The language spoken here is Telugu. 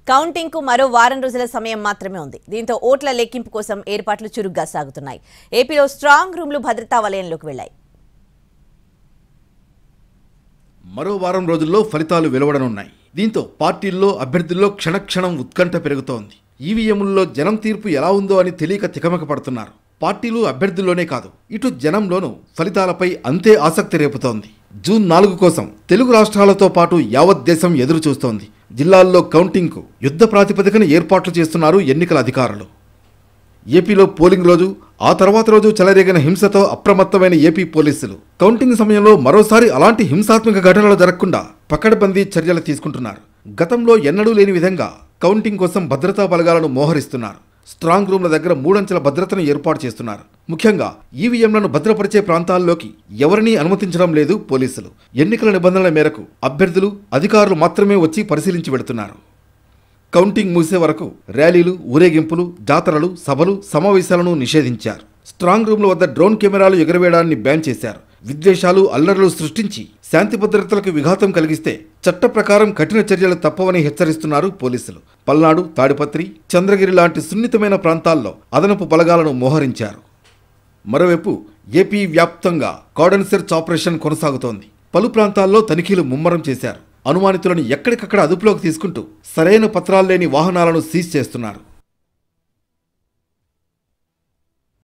కౌంటింగ్ కు మరో వారం రోజుల సమయం మాత్రమే ఉంది. దీంతో ఓట్ల లెక్కింపు కోసం ఏర్పాట్లు చురుగ్గా సాగుతున్నాయి. ఏపీలో స్ట్రాంగ్ రూమ్లు భద్రతా వలయంలోకి వెళ్లాయి. మరో వారం రోజుల్లో ఫలితాలు వెలువడనున్నాయి. దీంతో పార్టీల్లో అభ్యర్థుల్లో క్షణక్షణం ఉత్కంఠ పెరుగుతోంది. ఈవీఎంల్లో జనం తీర్పు ఎలా ఉందో అని తెలియక తికమక పడుతున్నారు. పార్టీలు అభ్యర్థుల్లోనే కాదు, ఇటు జనంలోనూ ఫలితాలపై అంతే ఆసక్తి రేపుతోంది. జూన్ 4 కోసం తెలుగు రాష్ట్రాలతో పాటు యావత్ దేశం ఎదురు చూస్తోంది. జిల్లాల్లో కౌంటింగ్కు యుద్ధ ప్రాతిపదికన ఏర్పాట్లు చేస్తున్నారు ఎన్నికల అధికారులు. ఏపీలో పోలింగ్ రోజు, ఆ తర్వాత రోజు చెలరేగిన హింసతో అప్రమత్తమైన ఏపీ పోలీసులు కౌంటింగ్ సమయంలో మరోసారి అలాంటి హింసాత్మక ఘటనలు జరగకుండా పకడ్బందీ చర్యలు తీసుకుంటున్నారు. గతంలో ఎన్నడూ లేని విధంగా కౌంటింగ్ కోసం భద్రతా బలగాలను మోహరిస్తున్నారు. స్ట్రాంగ్ రూమ్ల దగ్గర 3 అంచెల భద్రతను ఏర్పాటు చేస్తున్నారు. ముఖ్యంగా ఈవీఎంలను భద్రపరిచే ప్రాంతాల్లోకి ఎవరినీ అనుమతించడం లేదు పోలీసులు. ఎన్నికల నిబంధనల మేరకు అభ్యర్థులు, అధికారులు మాత్రమే వచ్చి పరిశీలించి వెడుతున్నారు. కౌంటింగ్ ముగిసే వరకు ర్యాలీలు, ఊరేగింపులు, జాతరలు, సభలు, సమావేశాలను నిషేధించారు. స్ట్రాంగ్ రూమ్ల వద్ద డ్రోన్ కెమెరాలు ఎగురవేయడాన్ని బ్యాన్ చేశారు. విద్వేషాలు, అల్లర్లు సృష్టించి శాంతి భద్రతలకు విఘాతం కలిగిస్తే చట్ట ప్రకారం కఠిన చర్యలు తప్పవని హెచ్చరిస్తున్నారు పోలీసులు. పల్నాడు, తాడిపత్రి, చంద్రగిరి లాంటి సున్నితమైన ప్రాంతాల్లో అదనపు బలగాలను మోహరించారు. మరోవైపు ఏపీ వ్యాప్తంగా కార్డన్ సెర్చ్ ఆపరేషన్ కొనసాగుతోంది. పలు ప్రాంతాల్లో తనిఖీలు ముమ్మరం చేశారు. అనుమానితులను ఎక్కడికక్కడ అదుపులోకి తీసుకుంటూ సరైన పత్రాలు లేని వాహనాలను సీజ్ చేస్తున్నారు.